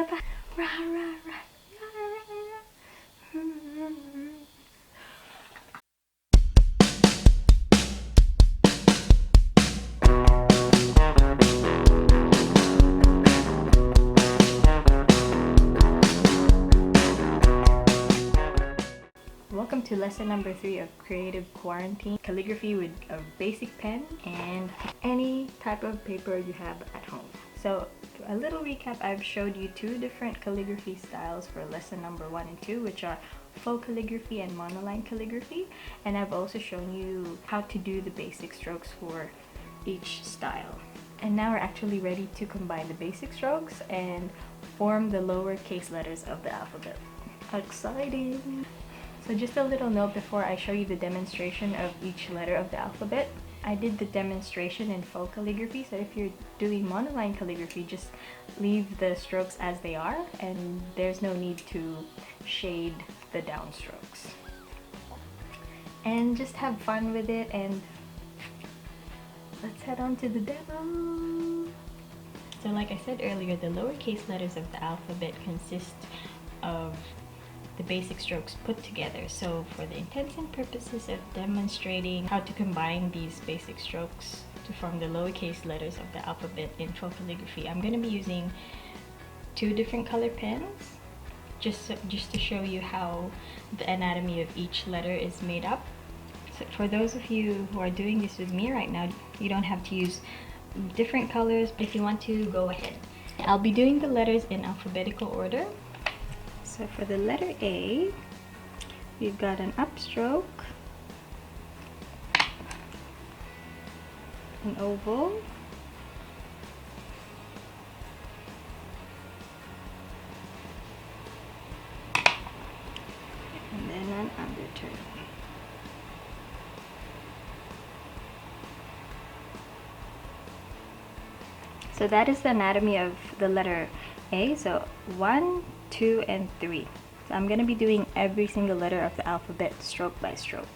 isa pa. Rah, rah, rah, rah, rah, rah. Welcome to lesson number 3 of creative quarantine. Calligraphy with a basic pen and any type of paper you have at home. So a little recap, I've showed you 2 different calligraphy styles for lesson number 1 and 2, which are faux calligraphy and monoline calligraphy, and I've also shown you how to do the basic strokes for each style. And now we're actually ready to combine the basic strokes and form the lowercase letters of the alphabet. Exciting! So just a little note before I show you the demonstration of each letter of the alphabet. I did the demonstration in faux calligraphy, so if you're doing monoline calligraphy, just leave the strokes as they are, and there's no need to shade the downstrokes. And just have fun with it, and let's head on to the demo. So like I said earlier, the lowercase letters of the alphabet consist of the basic strokes put together. So for the intents and purposes of demonstrating how to combine these basic strokes to form the lowercase letters of the alphabet in faux calligraphy, I'm going to be using 2 different color pens just to show you how the anatomy of each letter is made up. So for those of you who are doing this with me right now, you don't have to use different colors, but if you want to, go ahead. I'll be doing the letters in alphabetical order. So for the letter A, we've got an upstroke, an oval, and then an underturn. So that is the anatomy of the letter A. So 1, 2, and 3. So I'm going to be doing every single letter of the alphabet stroke by stroke.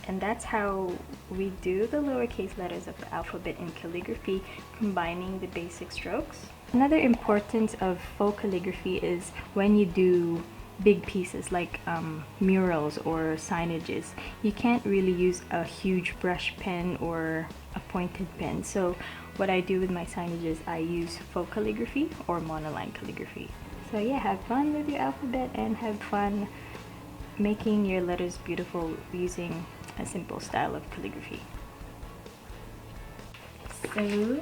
And that's how we do the lowercase letters of the alphabet in calligraphy, combining the basic strokes. Another importance of faux calligraphy is when you do big pieces like murals or signages. You can't really use a huge brush pen or a pointed pen. So what I do with my signages, I use faux calligraphy or monoline calligraphy. So yeah, have fun with your alphabet and have fun making your letters beautiful using a simple style of calligraphy. So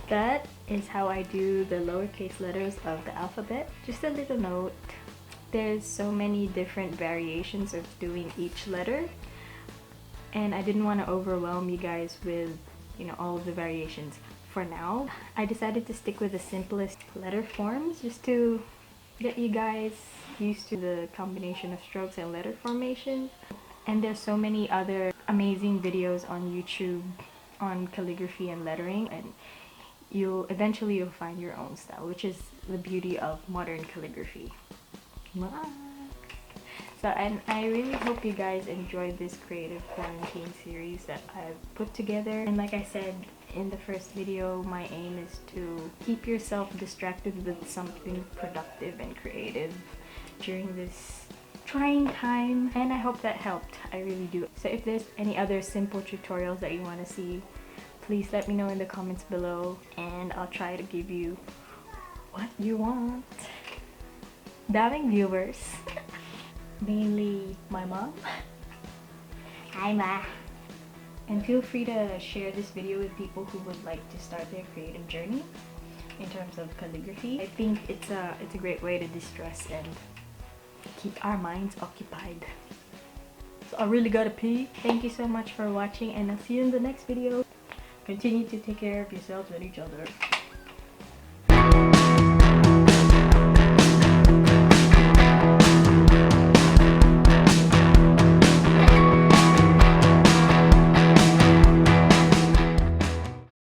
that is how I do the lowercase letters of the alphabet. Just a little note, there's so many different variations of doing each letter, and I didn't want to overwhelm you guys with, you know, all of the variations. For now, I decided to stick with the simplest letter forms just to get you guys used to the combination of strokes and letter formation. And there's so many other amazing videos on YouTube on calligraphy and lettering, and you'll eventually find your own style, which is the beauty of modern calligraphy. So, and I really hope you guys enjoyed this creative quarantine series that I've put together. And like I said in the first video, my aim is to keep yourself distracted with something productive and creative during this trying time, and I hope that helped. I really do. So if there's any other simple tutorials that you want to see, please let me know in the comments below, and I'll try to give you what you want. Daming viewers, mainly my mom. Hi Ma. And feel free to share this video with people who would like to start their creative journey in terms of calligraphy. I think it's a great way to distress and keep our minds occupied. So I really gotta pee. Thank you so much for watching, and I'll see you in the next video. Continue to take care of yourselves and each other.